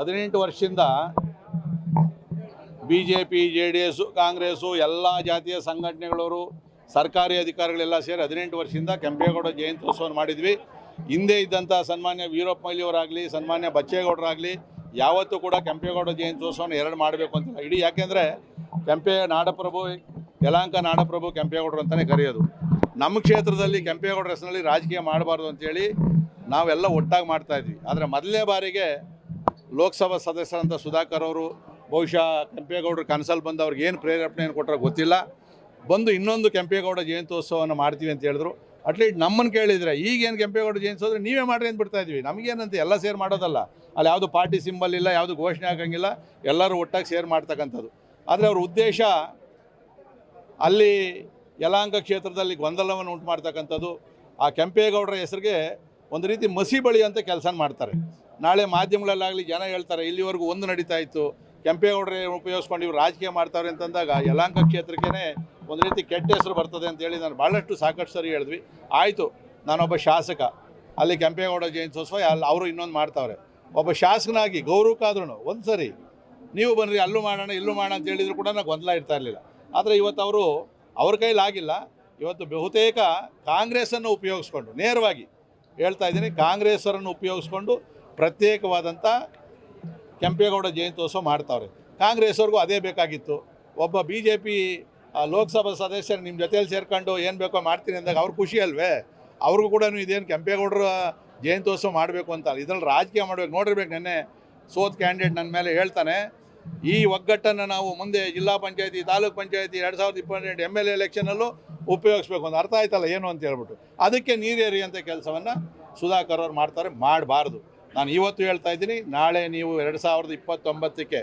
18 ವರ್ಷದಿಂದ BJP, JDS, Congress ಎಲ್ಲ ಜಾತಿಯ ಸಂಘಟನೆಗಳವರು ಸರ್ಕಾರಿ ಅಧಿಕಾರಿಗಳೆಲ್ಲ ಸೇರಿ 18 ವರ್ಷದಿಂದ ಕೆಂಪೇಗೌಡ ಜಯಂತ್ಯೋತ್ಸವವನ್ನು ಮಾಡಿದ್ವಿ. ಹಿಂದೆ ಇದ್ದಂಥ ಸನ್ಮಾನ್ಯ ವೀರಪ್ಪ ಮೊಯ್ಲಿಯವರಾಗಲಿ, ಸನ್ಮಾನ್ಯ ಬಚ್ಚೇಗೌಡರಾಗಲಿ ಯಾವತ್ತೂ ಕೂಡ ಕೆಂಪೇಗೌಡ ಜಯಂತ್ಯೋತ್ಸವವನ್ನು 2 ಮಾಡಬೇಕು ಅಂತಿಲ್ಲ. ಇಡೀ ಯಾಕೆಂದರೆ ನಾಡಪ್ರಭು, ಯಲಹಂಕ ನಾಡಪ್ರಭು ಕೆಂಪೇಗೌಡರು ಅಂತಲೇ ಕರೆಯೋದು. ನಮ್ಮ ಕ್ಷೇತ್ರದಲ್ಲಿ ಕೆಂಪೇಗೌಡರ ಹೆಸರಿನಲ್ಲಿ ರಾಜಕೀಯ ಮಾಡಬಾರ್ದು ಅಂತೇಳಿ ನಾವೆಲ್ಲ ಒಟ್ಟಾಗಿ ಮಾಡ್ತಾಯಿದ್ವಿ. ಆದರೆ ಮೊದಲನೇ ಬಾರಿಗೆ ಲೋಕಸಭಾ ಸದಸ್ಯರಂಥ ಸುಧಾಕರ್ ಅವರು ಬಹುಶಃ ಕೆಂಪೇಗೌಡರು ಕನಸಲ್ಲಿ ಬಂದು ಅವ್ರಿಗೆ ಏನು ಪ್ರೇರೇಪಣೆಯನ್ನು ಕೊಟ್ಟರೆ ಗೊತ್ತಿಲ್ಲ, ಬಂದು ಇನ್ನೊಂದು ಕೆಂಪೇಗೌಡ ಜಯಂತ್ಯೋತ್ಸವವನ್ನು ಮಾಡ್ತೀವಿ ಅಂತ ಹೇಳಿದ್ರು. ಅಟ್ಲೀಸ್ಟ್ ನಮ್ಮನ್ನು ಕೇಳಿದರೆ ಈಗೇನು ಕೆಂಪೇಗೌಡ ಜಯಂತಿ ಹೋದರೆ ನೀವೇ ಮಾಡಿರಿ ಅಂತ ಬಿಡ್ತಾಯಿದ್ವಿ. ನಮಗೇನಂತ ಎಲ್ಲ ಸೇರಿ ಮಾಡೋದಲ್ಲ, ಅಲ್ಲಿ ಯಾವುದು ಪಾರ್ಟಿ ಸಿಂಬಲ್ ಇಲ್ಲ, ಯಾವುದು ಘೋಷಣೆ ಆಗಂಗಿಲ್ಲ, ಎಲ್ಲರೂ ಒಟ್ಟಾಗಿ ಸೇರಿ ಮಾಡ್ತಕ್ಕಂಥದ್ದು. ಆದರೆ ಅವ್ರ ಉದ್ದೇಶ ಅಲ್ಲಿ ಯಲಹಂಕ ಕ್ಷೇತ್ರದಲ್ಲಿ ಗೊಂದಲವನ್ನು ಉಂಟು ಮಾಡ್ತಕ್ಕಂಥದ್ದು. ಆ ಕೆಂಪೇಗೌಡರ ಹೆಸರಿಗೆ ಒಂದು ರೀತಿ ಮಸಿ ಬಳಿ ಅಂತ ಕೆಲಸ ಮಾಡ್ತಾರೆ. ನಾಳೆ ಮಾಧ್ಯಮಗಳಲ್ಲಾಗಲಿ ಜನ ಹೇಳ್ತಾರೆ ಇಲ್ಲಿವರೆಗೂ ಒಂದು ನಡೀತಾ ಇತ್ತು, ಕೆಂಪೇಗೌಡರೇ ಉಪಯೋಗಿಸ್ಕೊಂಡು ಇವರು ರಾಜಕೀಯ ಮಾಡ್ತಾರೆ ಅಂತಂದಾಗ ಯಲಹಂಕ ಕ್ಷೇತ್ರಕ್ಕೇ ಒಂದು ರೀತಿ ಕೆಟ್ಟ ಹೆಸರು ಬರ್ತದೆ ಅಂತೇಳಿ ನಾನು ಭಾಳಷ್ಟು ಸಾಕಷ್ಟು ಸರಿ ಹೇಳಿದ್ವಿ. ಆಯಿತು, ನಾನೊಬ್ಬ ಶಾಸಕ, ಅಲ್ಲಿ ಕೆಂಪೇಗೌಡ ಜಯಂತ್ಯೋತ್ಸವ ಅವರು ಇನ್ನೊಂದು ಮಾಡ್ತಾವ್ರೆ. ಒಬ್ಬ ಶಾಸಕನಾಗಿ ಗೌರವಕ್ಕಾದ್ರೂ ಒಂದು ಸರಿ ನೀವು ಬನ್ನಿರಿ ಅಲ್ಲೂ ಮಾಡೋಣ ಇಲ್ಲೂ ಮಾಡೋಣ ಅಂತ ಹೇಳಿದ್ರು ಕೂಡ ನಾನು ಗೊಂದಲ ಇರ್ತಾ ಇರಲಿಲ್ಲ. ಆದರೆ ಇವತ್ತು ಅವ್ರ ಕೈಲಾಗಿಲ್ಲ. ಇವತ್ತು ಬಹುತೇಕ ಕಾಂಗ್ರೆಸ್ಸನ್ನು ಉಪಯೋಗಿಸ್ಕೊಂಡು, ನೇರವಾಗಿ ಹೇಳ್ತಾ ಇದ್ದೀನಿ, ಕಾಂಗ್ರೆಸ್ಸರನ್ನು ಉಪಯೋಗಿಸ್ಕೊಂಡು ಪ್ರತ್ಯೇಕವಾದಂಥ ಕೆಂಪೇಗೌಡ ಜಯಂತ್ಯೋತ್ಸವ ಮಾಡ್ತಾವ್ರೆ. ಕಾಂಗ್ರೆಸ್ಸವ್ರಿಗೂ ಅದೇ ಬೇಕಾಗಿತ್ತು. ಒಬ್ಬ BJP ಲೋಕಸಭಾ ಸದಸ್ಯರು ನಿಮ್ಮ ಜೊತೆಯಲ್ಲಿ ಸೇರ್ಕೊಂಡು ಏನು ಬೇಕೋ ಮಾಡ್ತೀನಿ ಅಂದಾಗ ಅವ್ರು ಖುಷಿ ಅಲ್ವೇ? ಅವ್ರಿಗೂ ಕೂಡ ಇದೇನು ಕೆಂಪೇಗೌಡರ ಜಯಂತ್ಯೋತ್ಸವ ಮಾಡಬೇಕು ಅಂತ ಇದರಲ್ಲಿ ರಾಜಕೀಯ ಮಾಡಬೇಕು. ನೋಡಿರ್ಬೇಕು, ನೆನ್ನೆ ಸೋತ್ ಕ್ಯಾಂಡಿಡೇಟ್ ನನ್ನ ಮೇಲೆ ಹೇಳ್ತಾನೆ, ಈ ಒಗ್ಗಟ್ಟನ್ನು ನಾವು ಮುಂದೆ ಜಿಲ್ಲಾ ಪಂಚಾಯತಿ, ತಾಲೂಕ್ ಪಂಚಾಯತಿ 2028 MLA ಎಲೆಕ್ಷನಲ್ಲೂ ಉಪಯೋಗಿಸ್ಬೇಕು ಅಂತ. ಅರ್ಥ ಆಯ್ತಲ್ಲ ಏನು ಅಂತ ಹೇಳ್ಬಿಟ್ಟು ಅದಕ್ಕೆ ನೀರೇರಿಯಂಥ ಕೆಲಸವನ್ನು ಸುಧಾಕರ್ ಅವ್ರು ಮಾಡ್ತಾರೆ. ಮಾಡಬಾರ್ದು. ನಾನು ಇವತ್ತು ಹೇಳ್ತಾ ಇದ್ದೀನಿ, ನಾಳೆ ನೀವು 2029ಕ್ಕೆ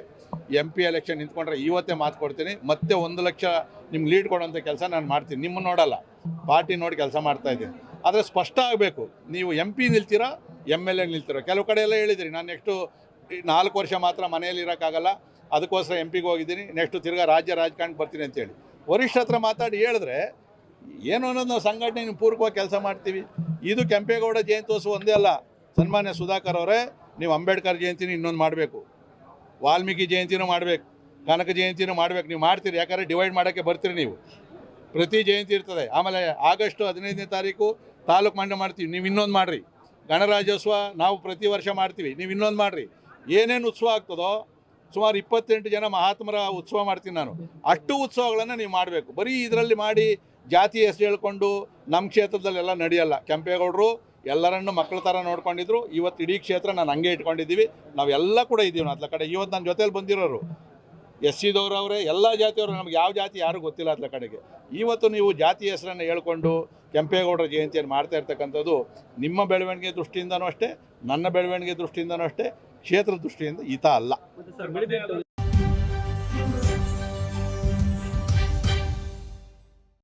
MP ಎಲೆಕ್ಷನ್ ನಿಂತ್ಕೊಂಡ್ರೆ ಇವತ್ತೇ ಮಾತು ಕೊಡ್ತೀನಿ, ಮತ್ತೆ 1 ಲಕ್ಷ ನಿಮ್ಗೆ ಲೀಡ್ ಕೊಡೋಂಥ ಕೆಲಸ ನಾನು ಮಾಡ್ತೀನಿ. ನಿಮ್ಮನ್ನು ನೋಡಲ್ಲ, ಪಾರ್ಟಿ ನೋಡಿ ಕೆಲಸ ಮಾಡ್ತಾಯಿದ್ದೀನಿ. ಆದರೆ ಸ್ಪಷ್ಟ ಆಗಬೇಕು, ನೀವು MP ನಿಲ್ತೀರಾ, MLA ನಿಲ್ತೀರಾ. ಕೆಲವು ಕಡೆ ಎಲ್ಲ ಹೇಳಿದಿರಿ ನಾನು ನೆಕ್ಸ್ಟು 4 ವರ್ಷ ಮಾತ್ರ ಮನೆಯಲ್ಲಿ ಇರೋಕ್ಕಾಗಲ್ಲ, ಅದಕ್ಕೋಸ್ಕರ MP ಗೆ ಹೋಗಿದ್ದೀನಿ, ನೆಕ್ಸ್ಟು ತಿರ್ಗಾ ರಾಜ್ಯ ರಾಜಕಾರಣಕ್ಕೆ ಬರ್ತೀನಿ ಅಂತೇಳಿ ವರಿಷ್ಠ ಹತ್ರ ಮಾತಾಡಿ ಹೇಳಿದ್ರೆ ಏನು ಅನ್ನೋದು ನಾವು ಸಂಘಟನೆ ಪೂರ್ವಕವಾಗಿ ಕೆಲಸ ಮಾಡ್ತೀವಿ. ಇದು ಕೆಂಪೇಗೌಡ ಜಯಂತ್ಯೋತ್ಸವ ಒಂದೇ ಅಲ್ಲ. ಸನ್ಮಾನ್ಯ ಸುಧಾಕರ್ ಅವರೇ, ನೀವು ಅಂಬೇಡ್ಕರ್ ಜಯಂತಿನೂ ಇನ್ನೊಂದು ಮಾಡಬೇಕು, ವಾಲ್ಮೀಕಿ ಜಯಂತಿನೂ ಮಾಡಬೇಕು, ಕನಕ ಜಯಂತಿನೂ ಮಾಡಬೇಕು. ನೀವು ಮಾಡ್ತೀರಿ, ಯಾಕಂದರೆ ಡಿವೈಡ್ ಮಾಡೋಕ್ಕೆ ಬರ್ತೀರಿ ನೀವು. ಪ್ರತಿ ಜಯಂತಿ ಇರ್ತದೆ. ಆಮೇಲೆ ಆಗಸ್ಟ್ 15ನೇ ತಾರೀಕು ತಾಲೂಕು ಮಂಡಲ ಮಾಡ್ತೀವಿ, ನೀವು ಇನ್ನೊಂದು ಮಾಡಿರಿ. ಗಣರಾಜ್ಯೋತ್ಸವ ನಾವು ಪ್ರತಿ ವರ್ಷ ಮಾಡ್ತೀವಿ, ನೀವು ಇನ್ನೊಂದು ಮಾಡಿರಿ. ಏನೇನು ಉತ್ಸವ ಆಗ್ತದೋ, ಸುಮಾರು 28 ಜನ ಮಹಾತ್ಮರ ಉತ್ಸವ ಮಾಡ್ತೀನಿ ನಾನು, ಅಷ್ಟು ಉತ್ಸವಗಳನ್ನು ನೀವು ಮಾಡಬೇಕು. ಬರೀ ಇದರಲ್ಲಿ ಮಾಡಿ ಜಾತಿ ಹೆಸರು ಹೇಳ್ಕೊಂಡು ನಮ್ಮ ಕ್ಷೇತ್ರದಲ್ಲೆಲ್ಲ ನಡೆಯಲ್ಲ. ಕೆಂಪೇಗೌಡರು ಎಲ್ಲರನ್ನು ಮಕ್ಕಳ ಥರ ನೋಡ್ಕೊಂಡಿದ್ರು. ಇವತ್ತು ಇಡೀ ಕ್ಷೇತ್ರ ನಾನು ಹಂಗೆ ಇಟ್ಕೊಂಡಿದ್ದೀವಿ. ನಾವೆಲ್ಲ ಕೂಡ ಇದ್ದೀವಿ ಅತ್ಲ ಕಡೆ. ಇವತ್ತು ನನ್ನ ಜೊತೆಲಿ ಬಂದಿರೋರು SC ದವರವರೇ, ಎಲ್ಲ ಜಾತಿಯವರು. ನಮ್ಗೆ ಯಾವ ಜಾತಿ ಯಾರೂ ಗೊತ್ತಿಲ್ಲ ಅತ್ಲ ಕಡೆಗೆ. ಇವತ್ತು ನೀವು ಜಾತಿ ಹೆಸರನ್ನು ಹೇಳ್ಕೊಂಡು ಕೆಂಪೇಗೌಡರ ಜಯಂತಿಯನ್ನು ಮಾಡ್ತಾ ಇರ್ತಕ್ಕಂಥದ್ದು ನಿಮ್ಮ ಬೆಳವಣಿಗೆ ದೃಷ್ಟಿಯಿಂದನೂ ಅಷ್ಟೇ, ನನ್ನ ಬೆಳವಣಿಗೆ ದೃಷ್ಟಿಯಿಂದನೂ ಅಷ್ಟೇ, ಕ್ಷೇತ್ರ ದೃಷ್ಟಿಯಿಂದ ಹಿತ ಅಲ್ಲ.